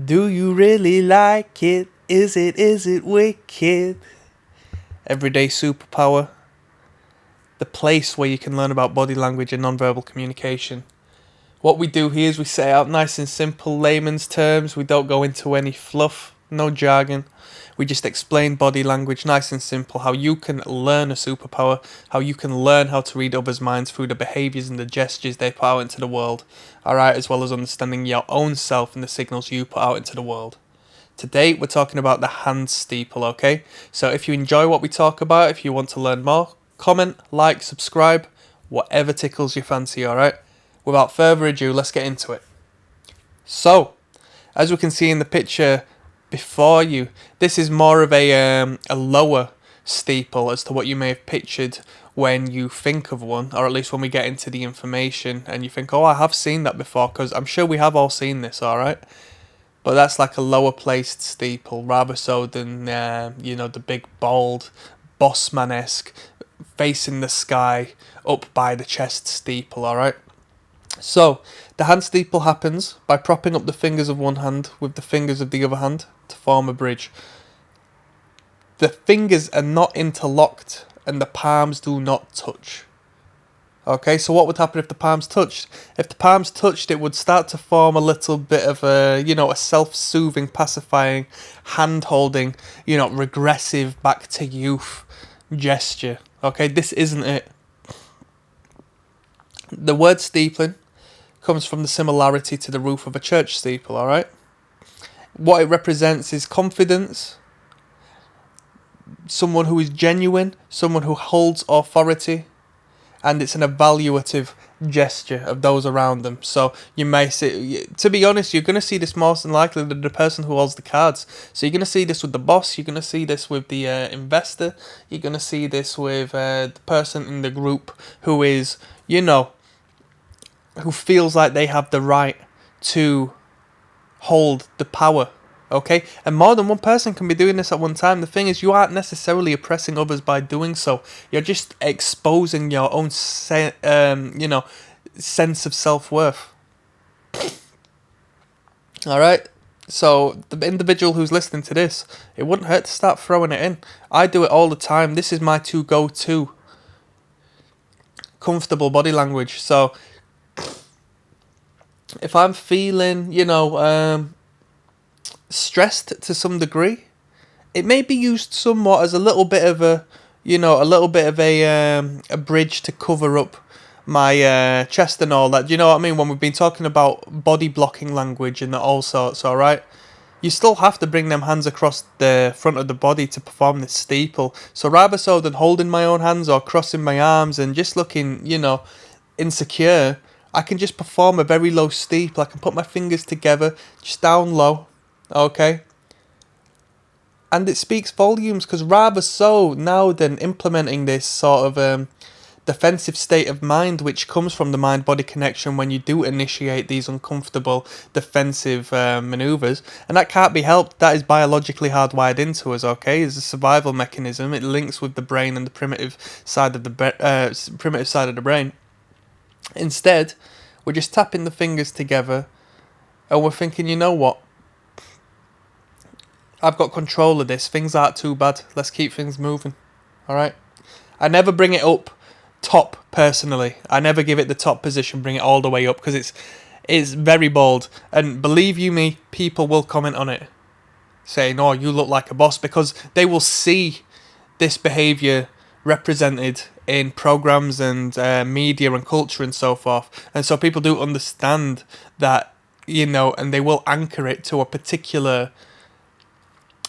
Do you really like it? Is it wicked? Everyday Superpower. The place where you can learn about body language and nonverbal communication. What we do here is we set out nice and simple layman's terms. We don't go into any fluff, no jargon. We just explain body language nice and simple, how you can learn a superpower, how you can learn how to read others' minds through the behaviours and the gestures they put out into the world. Alright, as well as understanding your own self and the signals you put out into the world. Today we're talking about the hand steeple, okay? So if you enjoy what we talk about, if you want to learn more, comment, like, subscribe, whatever tickles your fancy, alright? Without further ado, let's get into it. So, as we can see in the picture before you, this is more of a lower steeple as to what you may have pictured when you think of one, or at least when we get into the information and you think, oh, I have seen that before, because I'm sure we have all seen this, alright? But that's like a lower placed steeple, rather so than, the big, bold, bossman-esque, facing the sky, up by the chest steeple, alright? So, the hand steeple happens by propping up the fingers of one hand with the fingers of the other hand to form a bridge. The fingers are not interlocked and the palms do not touch. Okay, so what would happen if the palms touched? If the palms touched, it would start to form a little bit of a self-soothing, pacifying, hand-holding, regressive back to youth gesture. Okay, this isn't it. The word steepling comes from the similarity to the roof of a church steeple, alright? What it represents is confidence, someone who is genuine, someone who holds authority, and it's an evaluative gesture of those around them. So you may see, to be honest, you're going to see this more than likely than the person who holds the cards. So you're going to see this with the boss, you're going to see this with the investor, you're going to see this with the person in the group who is, who feels like they have the right to hold the power. Okay, and more than one person can be doing this at one time. The thing is, you aren't necessarily oppressing others by doing so. You're just exposing your own, sense of self-worth. All right. So the individual who's listening to this, it wouldn't hurt to start throwing it in. I do it all the time. This is my go-to comfortable body language. So if I'm feeling, stressed to some degree, it may be used somewhat as a little bit of a bridge to cover up my chest and all that. Do you know what I mean? When we've been talking about body blocking language and all sorts, all right, you still have to bring them hands across the front of the body to perform this steeple. So rather so than holding my own hands or crossing my arms and just looking, insecure, I can just perform a very low steeple. I can put my fingers together, just down low. Okay, and it speaks volumes, because rather so now than implementing this sort of defensive state of mind which comes from the mind-body connection when you do initiate these uncomfortable defensive maneuvers, and that can't be helped. That is biologically hardwired into us. Okay, it's a survival mechanism. It links with the brain and the primitive side of the brain. Instead, we're just tapping the fingers together, and we're thinking, you know what? I've got control of this. Things aren't too bad. Let's keep things moving. Alright? I never bring it up top, personally. I never give it the top position, bring it all the way up, because it's very bold. And believe you me, people will comment on it, saying, oh, you look like a boss, because they will see this behaviour represented in programs and media and culture and so forth. And so people do understand that, and they will anchor it to a particular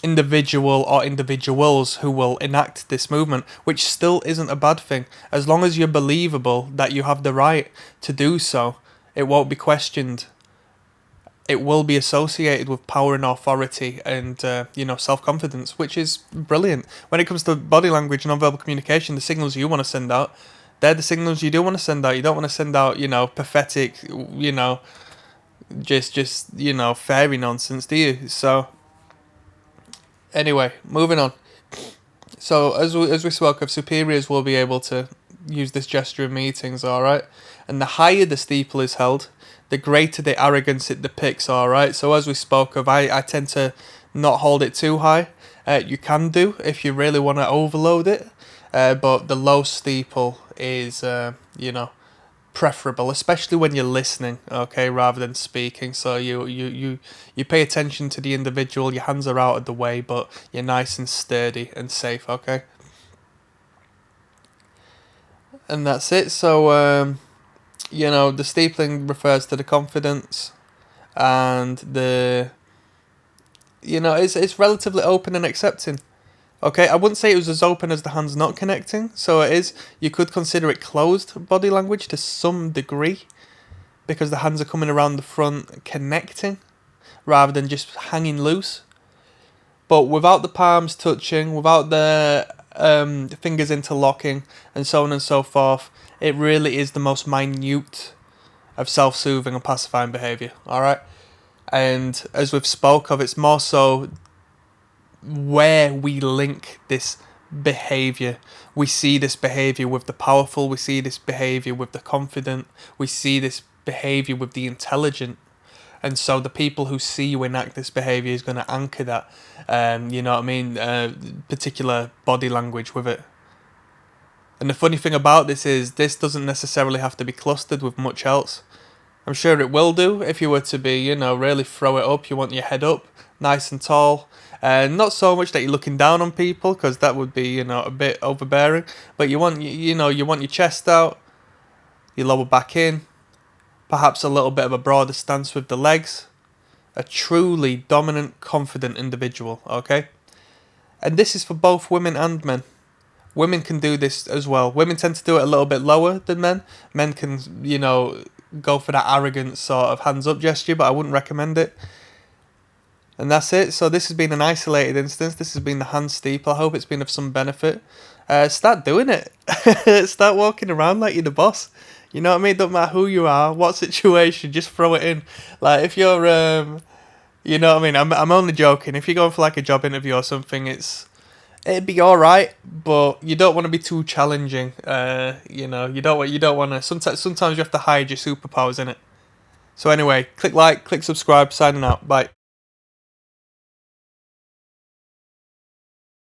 individual or individuals who will enact this movement, which still isn't a bad thing. As long as you're believable that you have the right to do so, it won't be questioned. It will be associated with power and authority and, self-confidence, which is brilliant. When it comes to body language and non-verbal communication, the signals you want to send out, they're the signals you do want to send out. You don't want to send out, pathetic, just fairy nonsense, do you? So, anyway, moving on. So, as we spoke of, superiors will be able to use this gesture in meetings, alright? And the higher the steeple is held, the greater the arrogance it depicts, alright? So as we spoke of, I tend to not hold it too high. You can do if you really want to overload it, but the low steeple is, preferable, especially when you're listening, okay, rather than speaking. So you pay attention to the individual, your hands are out of the way, but you're nice and sturdy and safe, okay? And that's it. So, the steepling refers to the confidence, and it's relatively open and accepting. Okay, I wouldn't say it was as open as the hands not connecting, so it is. You could consider it closed body language to some degree, because the hands are coming around the front connecting, rather than just hanging loose. But without the palms touching, without the fingers interlocking, and so on and so forth, it really is the most minute of self-soothing and pacifying behaviour, alright? And as we've spoke of, it's more so where we link this behavior. We see this behavior with the powerful, we see this behavior with the confident, we see this behavior with the intelligent. And so the people who see you enact this behavior is going to anchor that, particular body language with it. And the funny thing about this is, this doesn't necessarily have to be clustered with much else. I'm sure it will do if you were to be, really throw it up. You want your head up, nice and tall. Not so much that you're looking down on people, because that would be, a bit overbearing. But you want your chest out, your lower back in, perhaps a little bit of a broader stance with the legs. A truly dominant, confident individual, okay? And this is for both women and men. Women can do this as well. Women tend to do it a little bit lower than men. Men can, go for that arrogant sort of hands up gesture, but I wouldn't recommend it. And that's it. So this has been an isolated instance. This has been the hand steeple. I hope it's been of some benefit. Start doing it. Start walking around like you're the boss. You know what I mean? Don't matter who you are, what situation, just throw it in. Like if you're, you know what I mean? I'm only joking. If you're going for like a job interview or something, it'd be all right, but you don't want to be too challenging. You don't want to. Sometimes you have to hide your superpowers in it. So anyway, click like, click subscribe. Signing out. Bye.